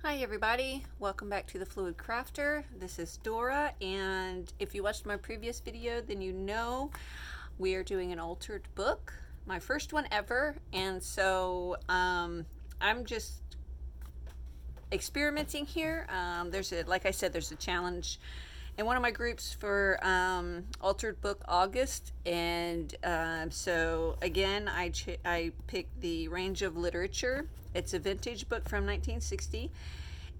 Hi everybody, welcome back to the Fluid Crafter. This is Dora, and if you watched my previous video, then you know we are doing an altered book, my first one ever, and so I'm just experimenting here. Like I said, there's a challenge in one of my groups for Altered Book August, and so again, I picked the range of literature. It's a vintage book from 1960,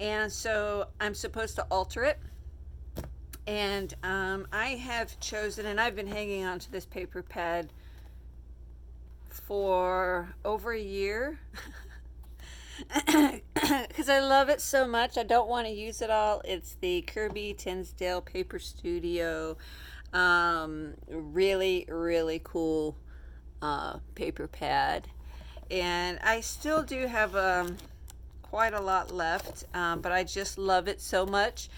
and so I'm supposed to alter it. And I have chosen, and I've been hanging on to this paper pad for over a year because I love it so much. I don't want to use it all. It's the Kirby Tinsdale Paper Studio. Really, really cool paper pad. And I still do have quite a lot left, but I just love it so much.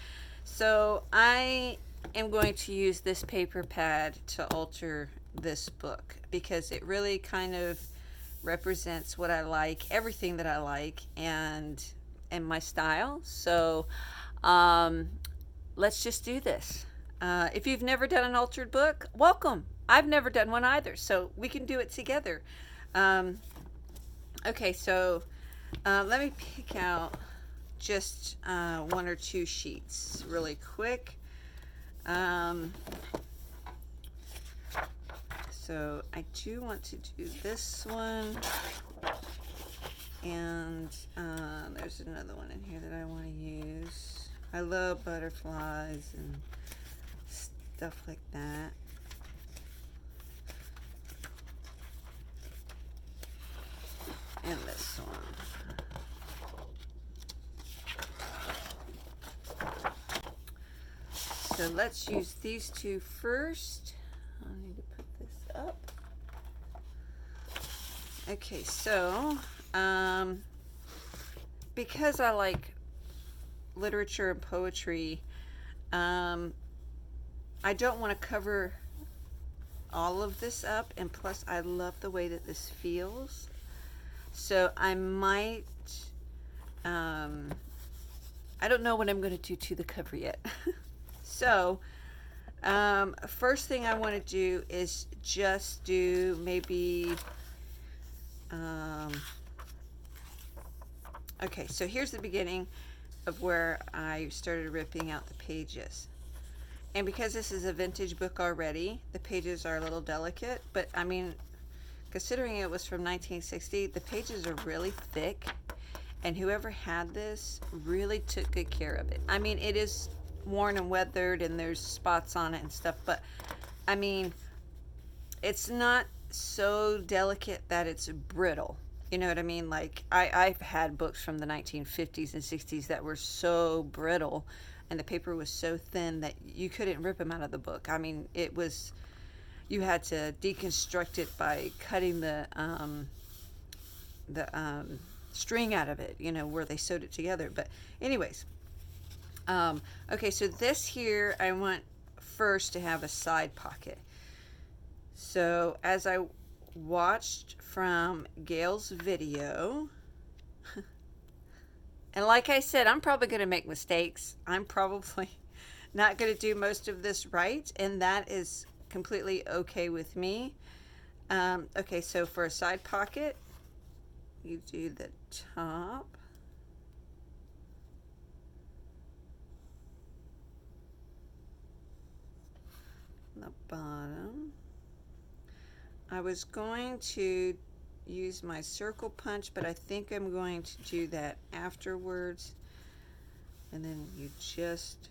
So I am going to use this paper pad to alter this book because it really kind of represents what I like, everything that I like, and my style. So let's just do this. If you've never done an altered book, welcome. I've never done one either, so we can do it together. Okay, so let me pick out just one or two sheets really quick. So I do want to do this one, and there's another one in here that I want to use. I love butterflies and stuff like that. And this one. So let's use these two first. I need to put this up. Okay, so because I like literature and poetry, I don't want to cover all of this up, and plus I love the way that this feels. So I might, I don't know what I'm going to do to the cover yet. So, first thing I want to do is just do maybe, okay, so here's the beginning of where I started ripping out the pages. And because this is a vintage book already, the pages are a little delicate, but I mean, considering it was from 1960, the pages are really thick, and whoever had this really took good care of it. I mean, it is worn and weathered, and there's spots on it and stuff, but I mean, it's not so delicate that it's brittle. You know what I mean? Like, I've had books from the 1950s and 60s that were so brittle, and the paper was so thin that you couldn't rip them out of the book. I mean, it was, you had to deconstruct it by cutting the string out of it, you know, where they sewed it together. But anyways, okay, so this here, I want first to have a side pocket. So as I watched from Gail's video, and like I said, I'm probably going to make mistakes. I'm probably not going to do most of this right, and that is completely okay with me. Okay, so for a side pocket, you do the top, the bottom. I was going to use my circle punch, but I think I'm going to do that afterwards. And then you just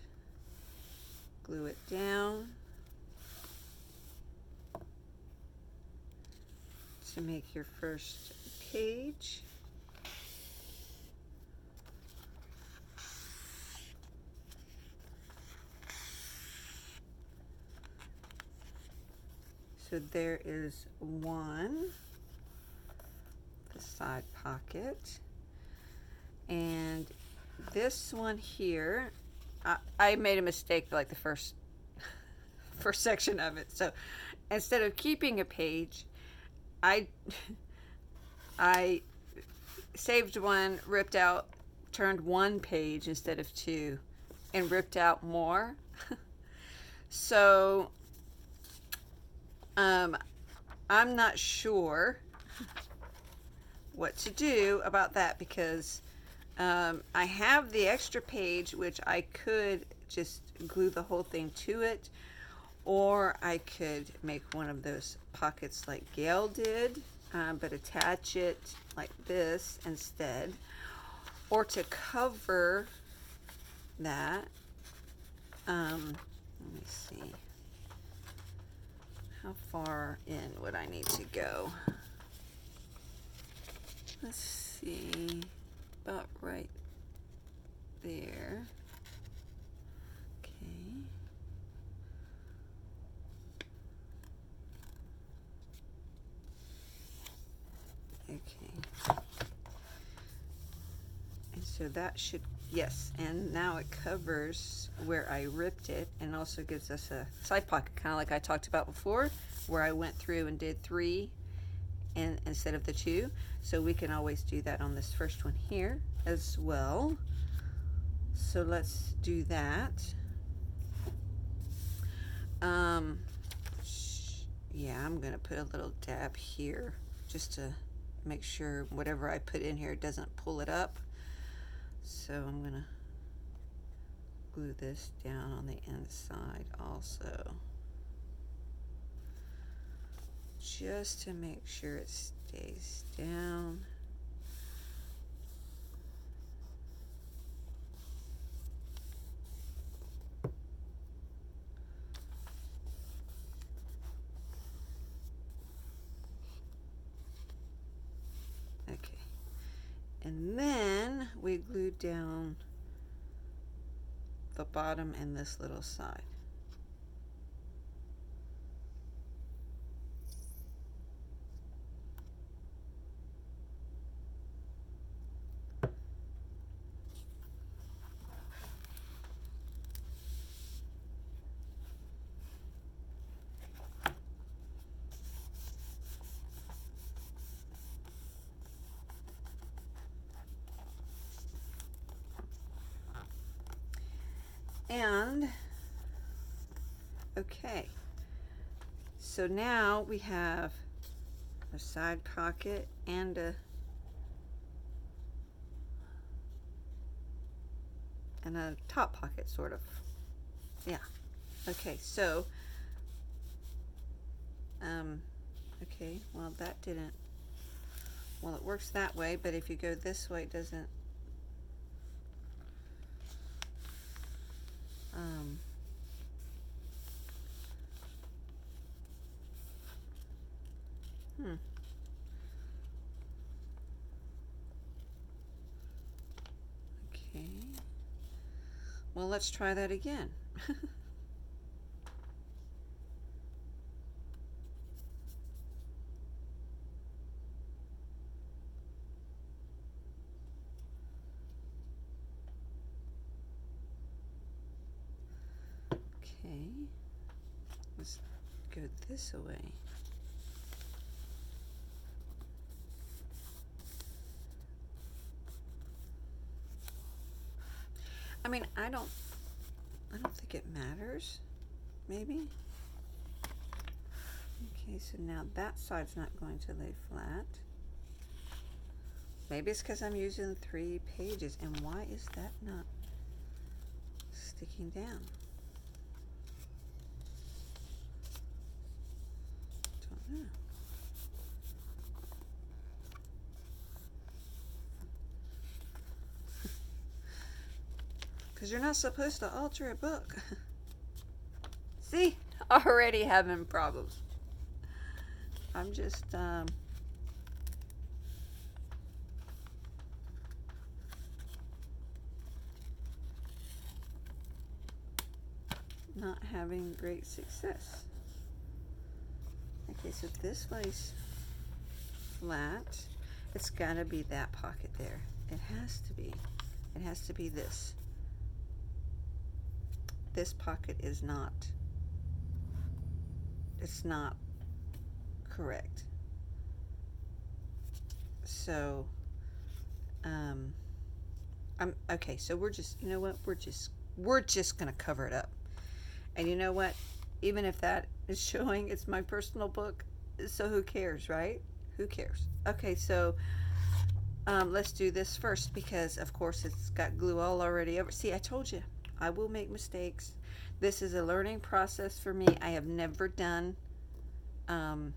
glue it down to make your first page. So there is one, the side pocket, and this one here, I made a mistake like the first section of it. So instead of keeping a page, I saved one, ripped out turned one page instead of two and ripped out more. So I'm not sure what to do about that, because I have the extra page, which I could just glue the whole thing to it, or I could make one of those pockets like Gail did, but attach it like this instead, or to cover that. Let me see. How far in would I need to go? Let's see, about right there. Okay. Okay. And so that should, yes, and now it covers where I ripped it, and also gives us a side pocket, kind of like I talked about before, where I went through and did 3 and instead of the 2. So we can always do that on this first one here as well. So let's do that. Yeah, I'm gonna put a little dab here just to make sure whatever I put in here doesn't pull it up. So I'm gonna glue this down on the inside also, just to make sure it stays down. Okay, and then we glued down the bottom and this little side. And okay, so now we have a side pocket and a top pocket, sort of. Yeah. Okay, so okay, well that didn't, well it works that way, but if you go this way it doesn't. Okay, well let's try that again. Okay, let's go this way. I mean, I don't think it matters, maybe. Okay, so now that side's not going to lay flat. Maybe it's because I'm using 3 pages, and why is that not sticking down? Don't know. Because you're not supposed to alter a book. See? Already having problems. I'm just not having great success. Okay, so this way's flat. It's gotta be that pocket there. It has to be. It has to be this. This pocket is not, it's not correct. So Okay, so we're just, you know what? We're just gonna cover it up. And you know what? Even if that is showing it's my personal book, so who cares, right? Who cares? Okay, so let's do this first because, of course, it's got glue all already over. See, I told you, I will make mistakes. This is a learning process for me. I have um,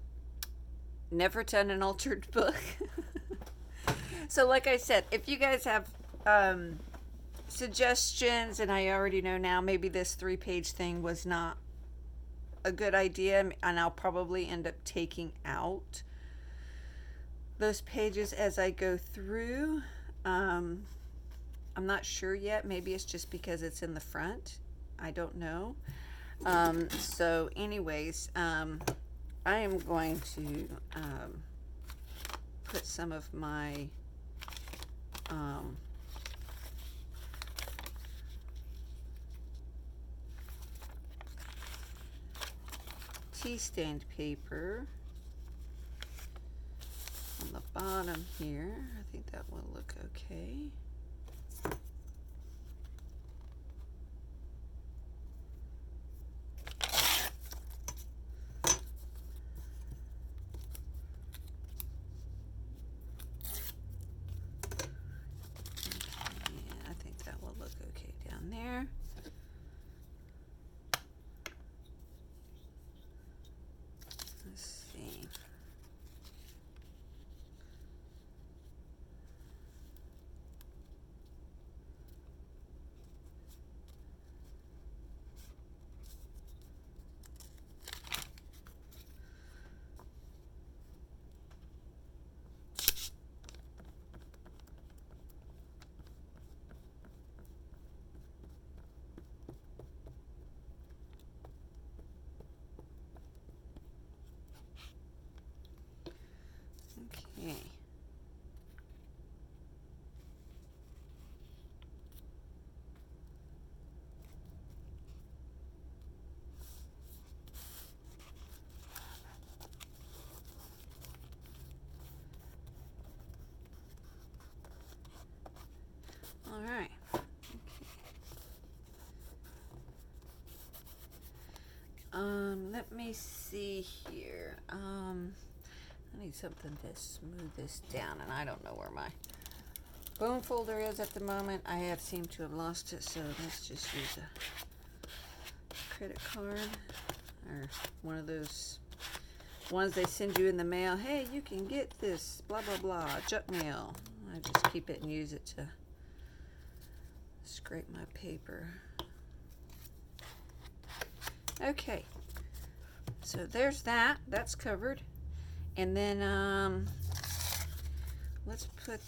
never done an altered book. So, like I said, if you guys have suggestions, and I already know now, maybe this 3-page thing was not a good idea, and I'll probably end up taking out those pages as I go through. I'm not sure yet. Maybe it's just because it's in the front. I don't know. So, anyways, I am going to put some of my tea stained paper on the bottom here. I think that will look okay. Yeah, I think that will look okay down there. Let's see. Okay. All right. Let me see here. I need something to smooth this down, and I don't know where my bone folder is at the moment. I have seemed to have lost it, so let's just use a credit card or one of those ones they send you in the mail. Hey, you can get this, blah, blah, blah, junk mail. I just keep it and use it to scrape my paper. Okay, so there's that. That's covered. And then let's put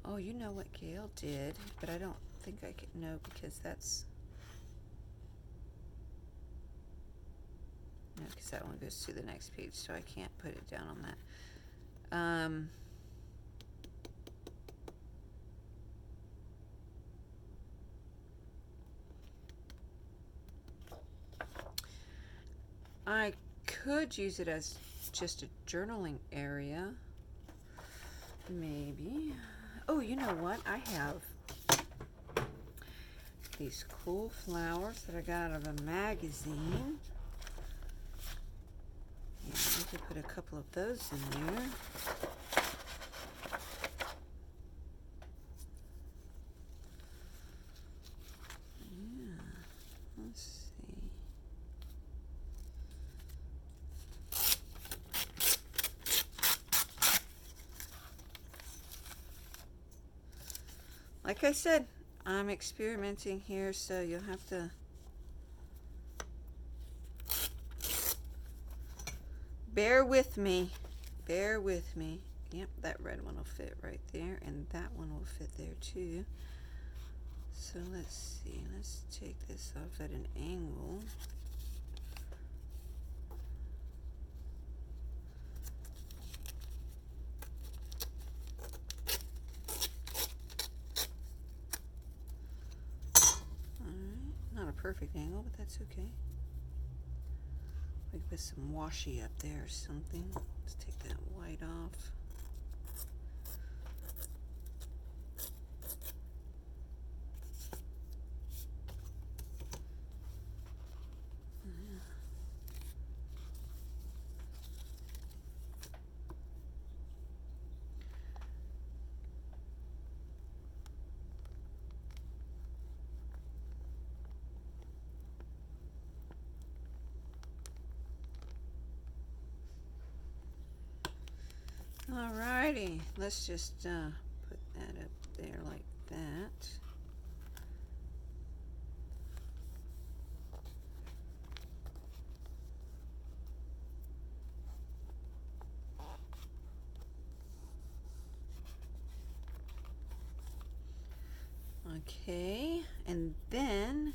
oh, you know what Gail did, but I don't think I could know because that's no, because that one goes to the next page, so I can't put it down on that. I could use it as just a journaling area. Maybe. Oh, you know what? I have these cool flowers that I got out of a magazine. Yeah, I could put a couple of those in there. Yeah, let's see. Like I said, I'm experimenting here, so you'll have to bear with me. Bear with me. Yep, that red one will fit right there, and that one will fit there too. So let's see. Let's take this off at an angle. perfect angle, but that's okay. We can put some washi up there or something. Let's take that white off. Alrighty, let's just put that up there like that. Okay, and then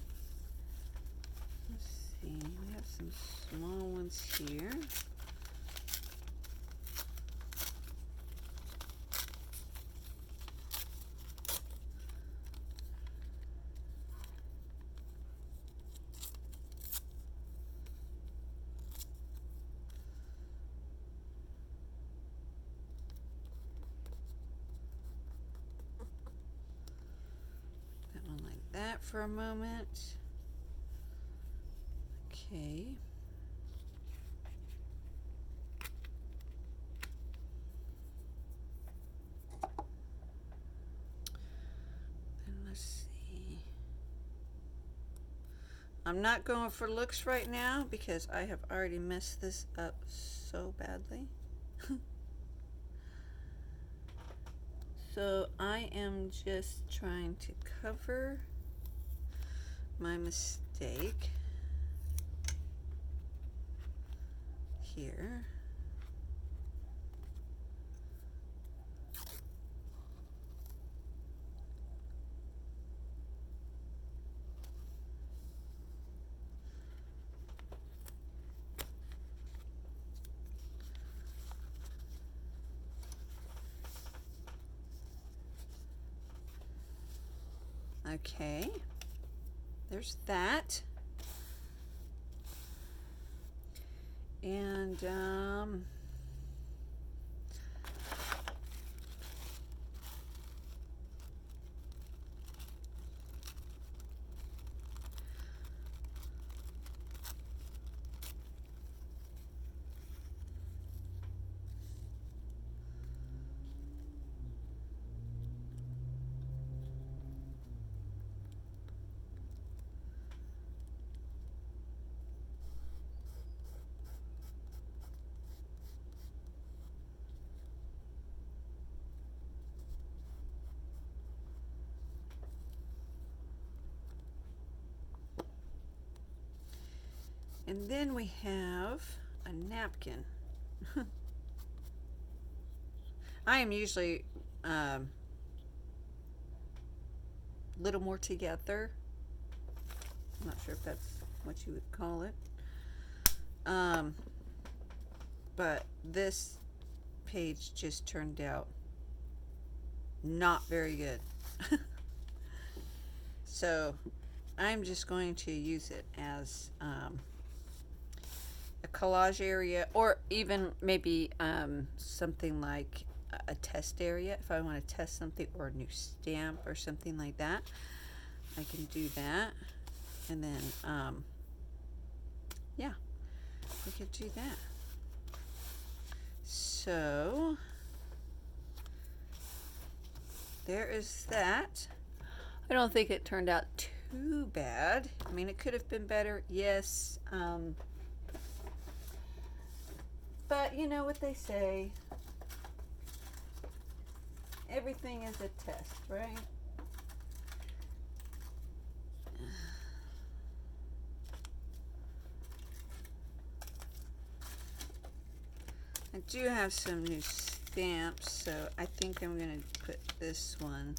let's see, we have some small ones here. That one like that for a moment. Okay. Then let's see. I'm not going for looks right now because I have already messed this up so badly. So I am just trying to cover my mistake here. Okay, there's that. And then we have a napkin. I am usually a little more together. I'm not sure if that's what you would call it. But this page just turned out not very good. So I'm just going to use it as a collage area, or even maybe something like a test area if I want to test something, or a new stamp or something like that. I can do that, and then yeah, we could do that. So there is that. I don't think it turned out too bad. I mean, it could have been better, yes. But you know what they say, everything is a test, right? I do have some new stamps, so I think I'm going to put this one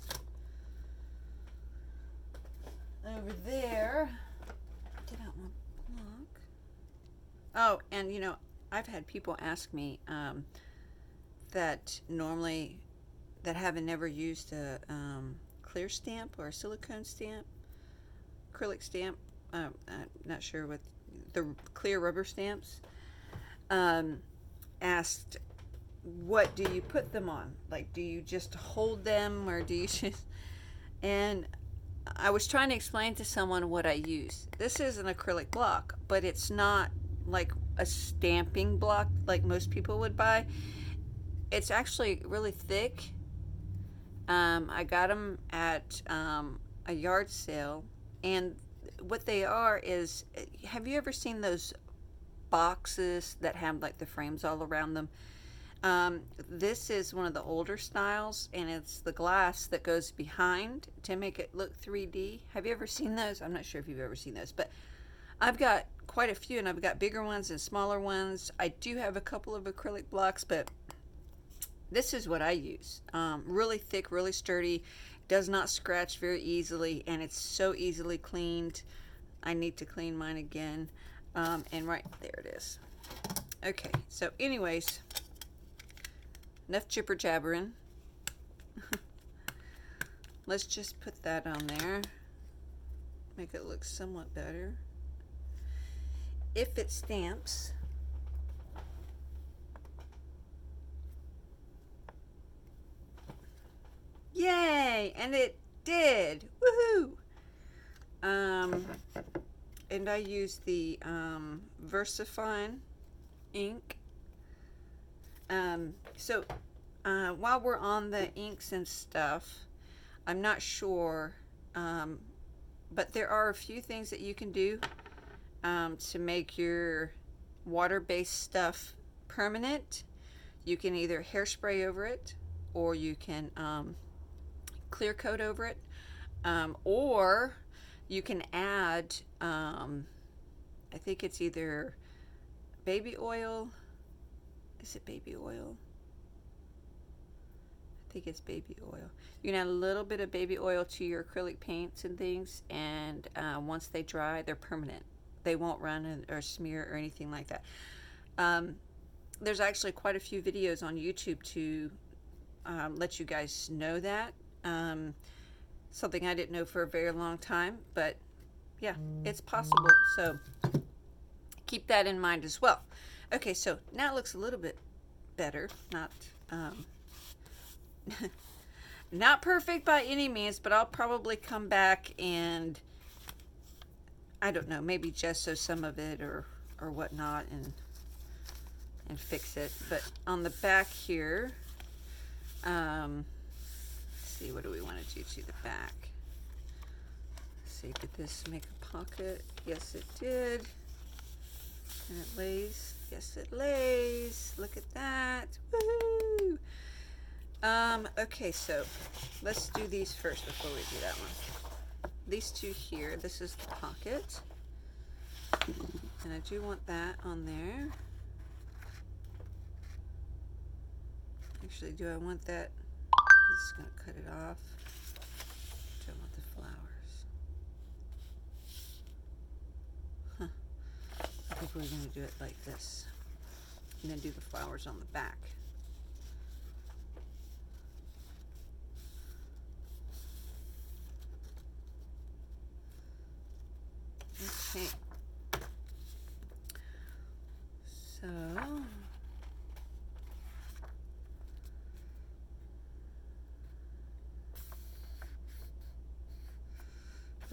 over there. Get out my block. Oh, and you know, I've had people ask me that normally that haven't never used a clear stamp or a silicone stamp, acrylic stamp, I'm not sure what the clear rubber stamps, asked, what do you put them on? Like, do you just hold them, or do you just... And I was trying to explain to someone what I use. This is an acrylic block, but it's not like a stamping block like most people would buy. It's actually really thick. I got them at a yard sale, and what they are is, have you ever seen those boxes that have like the frames all around them? This is one of the older styles, and it's the glass that goes behind to make it look 3D. Have you ever seen those? I'm not sure if you've ever seen those, but I've got quite a few, and I've got bigger ones and smaller ones. I do have a couple of acrylic blocks, but this is what I use. Really thick, really sturdy, does not scratch very easily, and it's so easily cleaned. I need to clean mine again. And right there it is. Okay, so anyways, enough jibber jabbering. Let's just put that on there. Make it look somewhat better. If it stamps, yay! And it did. Woohoo! And I use the VersaFine ink. So while we're on the inks and stuff, I'm not sure, but there are a few things that you can do to make your water-based stuff permanent. You can either hairspray over it, or you can clear coat over it, or you can add, I think it's either baby oil. Is it baby oil? I think it's baby oil. You can add a little bit of baby oil to your acrylic paints and things, and once they dry, they're permanent. They won't run or smear or anything like that. There's actually quite a few videos on YouTube to let you guys know that. Something I didn't know for a very long time, but yeah, it's possible. So keep that in mind as well. Okay, so now it looks a little bit better. Not perfect by any means, but I'll probably come back and, I don't know, maybe gesso some of it or whatnot and fix it. But on the back here, let's see, what do we want to do to the back? Let's see, did this make a pocket? Yes, it did. And it lays. Yes, it lays. Look at that. Woohoo! Okay, so let's do these first before we do that one. These two here, this is the pocket. And I do want that on there. Actually, do I want that? I'm just going to cut it off. Do I want the flowers? Huh. I think we're going to do it like this. And then do the flowers on the back. Okay. So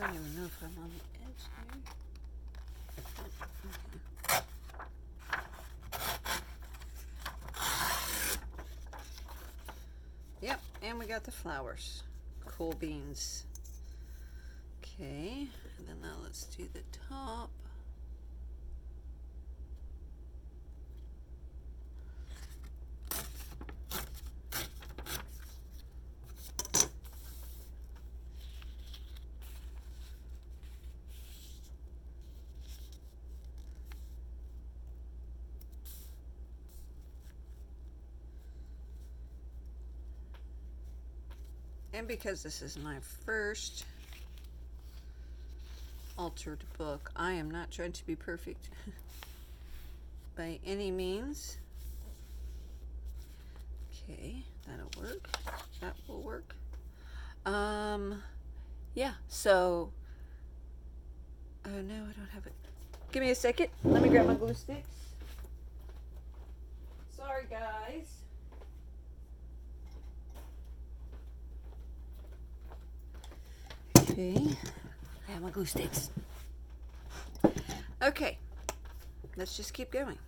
I don't even know if I'm on the edge here. Yep, and we got the flowers. Cool beans. Okay, and then now let's do the top. And because this is my first altered book, I am not trying to be perfect by any means. Okay, that'll work. That will work. Yeah, so Oh no, I don't have it. Give me a second. Let me grab my glue sticks. Sorry, guys. Okay, I have my glue sticks. Okay, let's just keep going.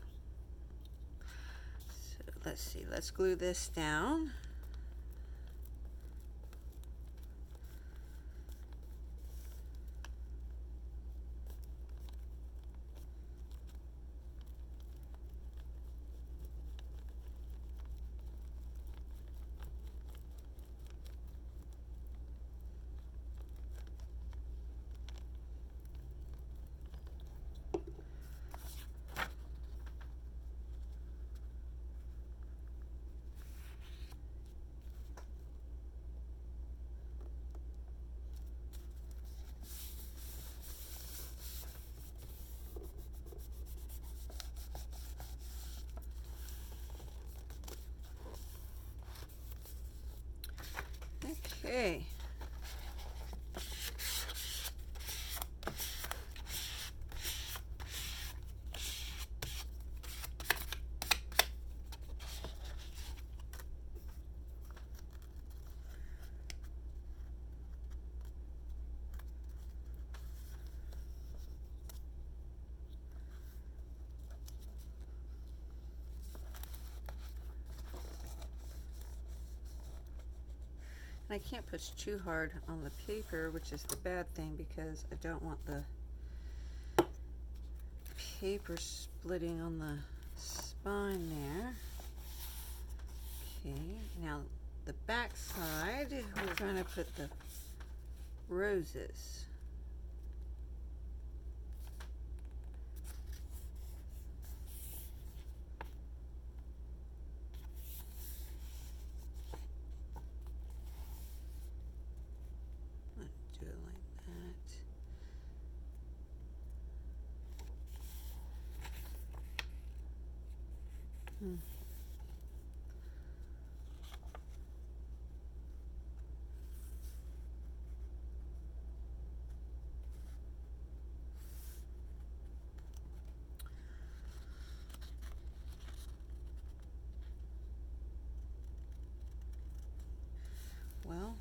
So let's see, let's glue this down. Okay. I can't push too hard on the paper, which is the bad thing because I don't want the paper splitting on the spine there. Okay, now the back side, we're going to put the roses. Let's do it like that. Well,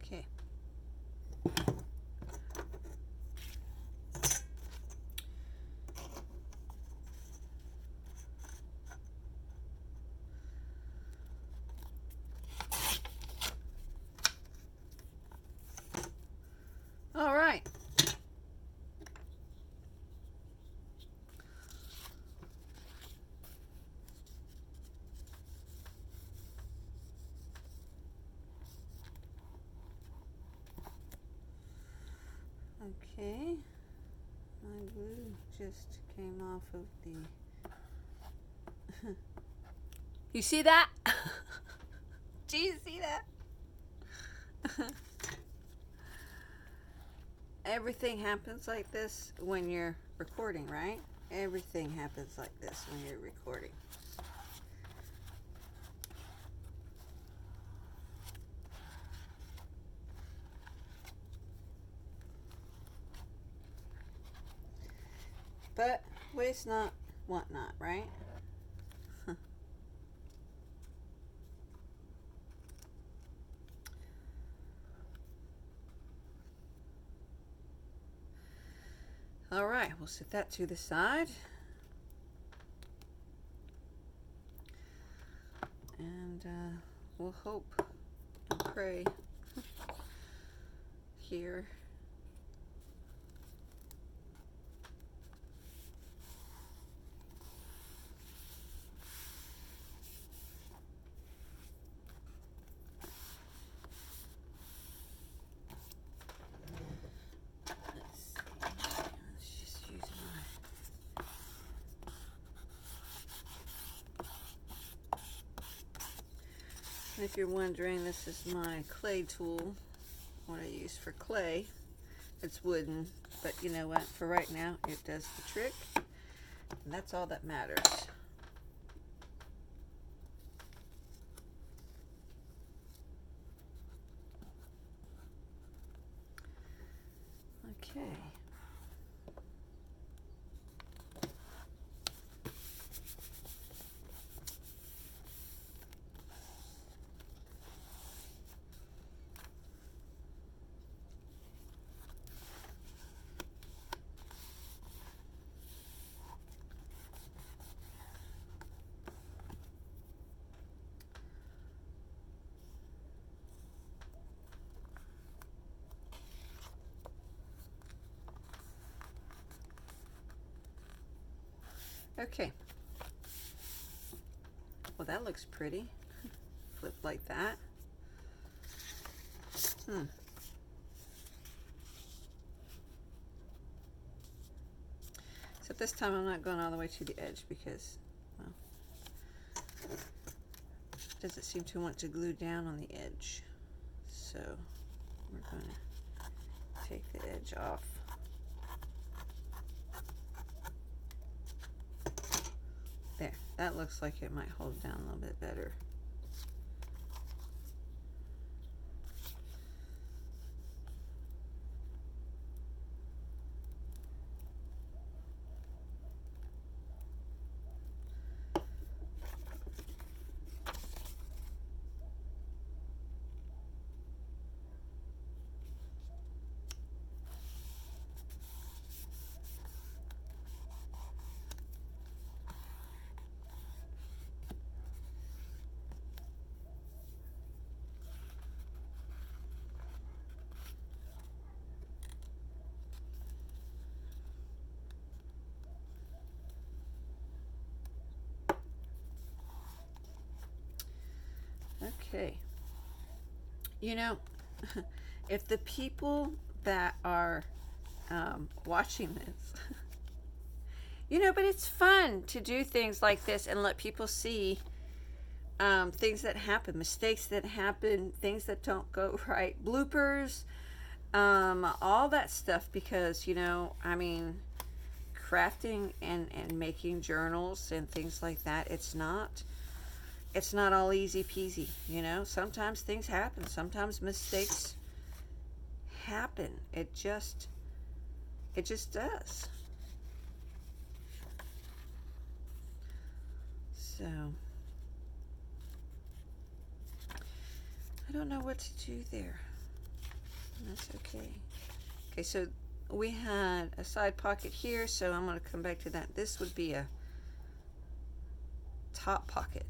okay. All right. Okay, my glue just came off of the... You see that? Do you see that? Everything happens like this when you're recording, right? Everything happens like this when you're recording. But waste not, want not, right? All right, we'll set that to the side. And we'll hope and pray here. And if you're wondering, this is my clay tool, what I use for clay. It's wooden, but you know what? For right now, it does the trick, and that's all that matters. Okay. Okay. Well, that looks pretty. Flip like that. So this time I'm not going all the way to the edge because, well, it doesn't seem to want to glue down on the edge. So we're going to take the edge off. There, that looks like it might hold down a little bit better. Okay. You know, if the people that are watching this, you know, but it's fun to do things like this and let people see things that happen, mistakes that happen, things that don't go right, bloopers, all that stuff, because, you know, I mean, crafting and making journals and things like that, it's not all easy peasy, you know. Sometimes things happen, sometimes mistakes happen. It just does. So I don't know what to do there. That's okay. Okay, so we had a side pocket here, so I'm going to come back to that. This would be a top pocket.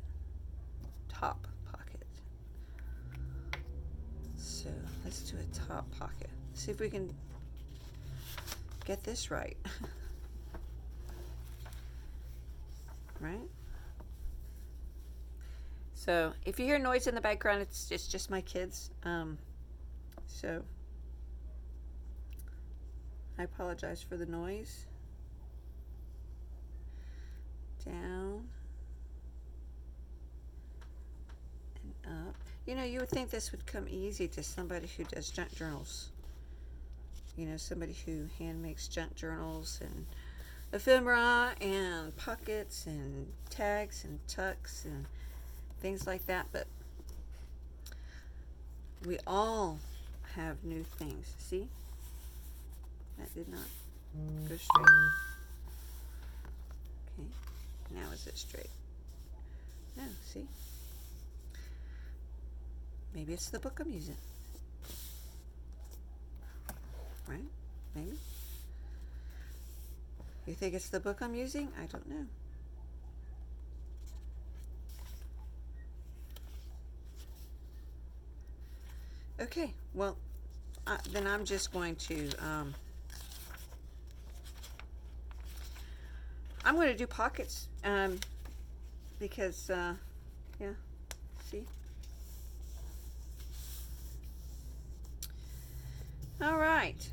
So let's do a top pocket. See if we can get this right. Right? So if you hear noise in the background, it's just my kids. So I apologize for the noise. Down and up. You know, you would think this would come easy to somebody who does junk journals. You know, somebody who hand makes junk journals and ephemera and pockets and tags and tucks and things like that. But we all have new things. See? That did not go straight. Okay. Now is it straight? No, see? Maybe it's the book I'm using. Right? Maybe. You think it's the book I'm using? I don't know. Okay, well, then I'm just going to, I'm going to do pockets, because, yeah, see? All right.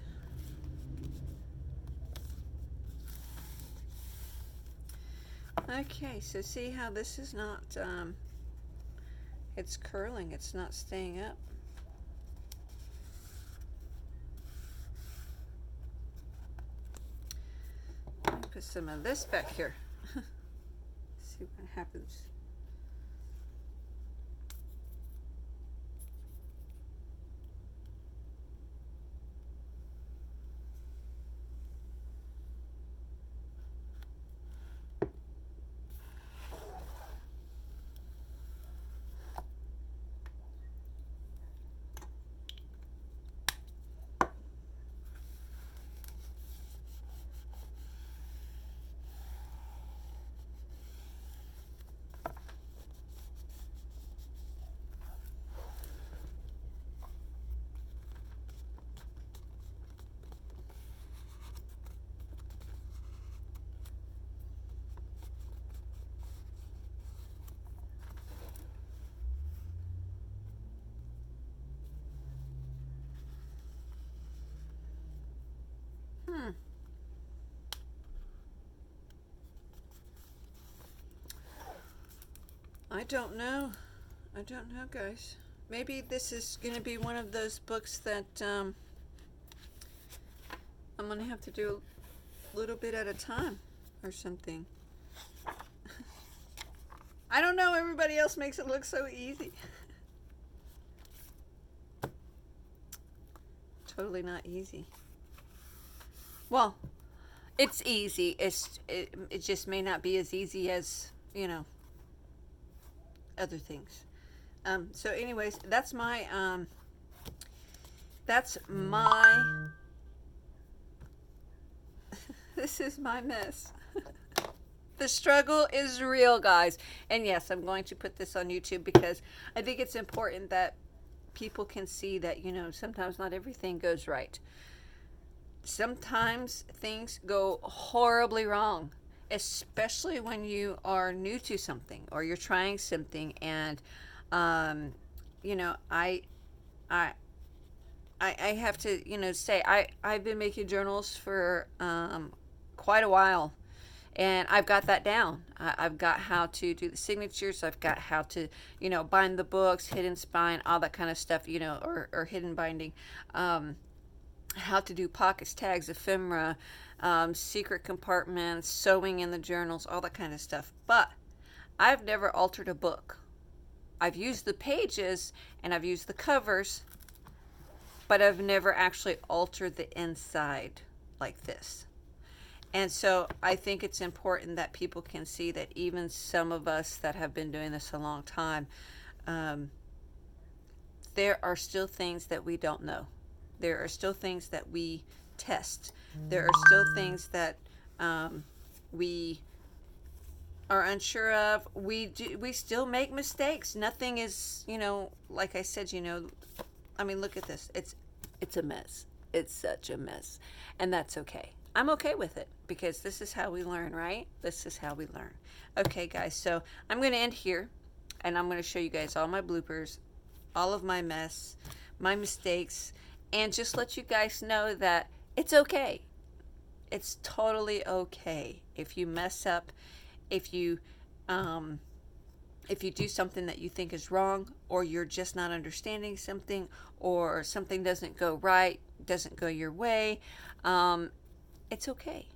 Okay, so see how this is not, it's curling, it's not staying up. Let me put some of this back here. See what happens. I don't know. I don't know, guys. Maybe this is going to be one of those books that I'm going to have to do a little bit at a time or something. I don't know. Everybody else makes it look so easy. Totally not easy. Well, it's easy. It just may not be as easy as, other things. So anyways, that's my this is my mess. The struggle is real, guys. And yes, I'm going to put this on YouTube because I think it's important that people can see that, sometimes not everything goes right. Sometimes things go horribly wrong, especially when you are new to something or you're trying something. And, I have to, say I've been making journals for quite a while. And I've got that down. I've got how to do the signatures. I've got how to, bind the books, hidden spine, all that kind of stuff, or hidden binding. How to do pockets, tags, ephemera, secret compartments, sewing in the journals, all that kind of stuff. But I've never altered a book. I've used the pages and I've used the covers, but I've never actually altered the inside like this. And so I think it's important that people can see that even some of us that have been doing this a long time, there are still things that we don't know. There are still things that we test. There are still things that we are unsure of. We still make mistakes. Nothing is, like I said, look at this. It's a mess. It's such a mess. And that's okay. I'm okay with it because this is how we learn, right? This is how we learn. Okay, guys, so I'm going to end here, and I'm going to show you guys all my bloopers, all of my mess, my mistakes, and just let you guys know that it's okay. It's totally okay if you mess up, if you do something that you think is wrong, or you're just not understanding something, or something doesn't go right, doesn't go your way. It's okay.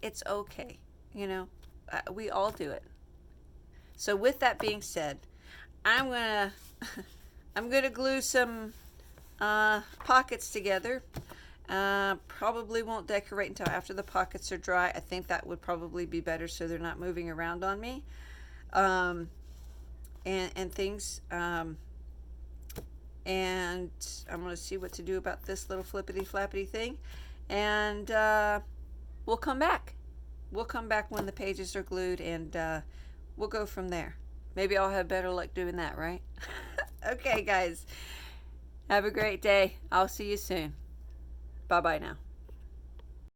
It's okay. We all do it. So with that being said, I'm gonna glue some pockets together. Probably won't decorate until after the pockets are dry. I think that would probably be better so they're not moving around on me. And things. And I'm gonna see what to do about this little flippity flappity thing. And we'll come back. We'll come back when the pages are glued, and we'll go from there. Maybe I'll have better luck doing that, right? Okay, guys. Have a great day. I'll see you soon. Bye-bye now.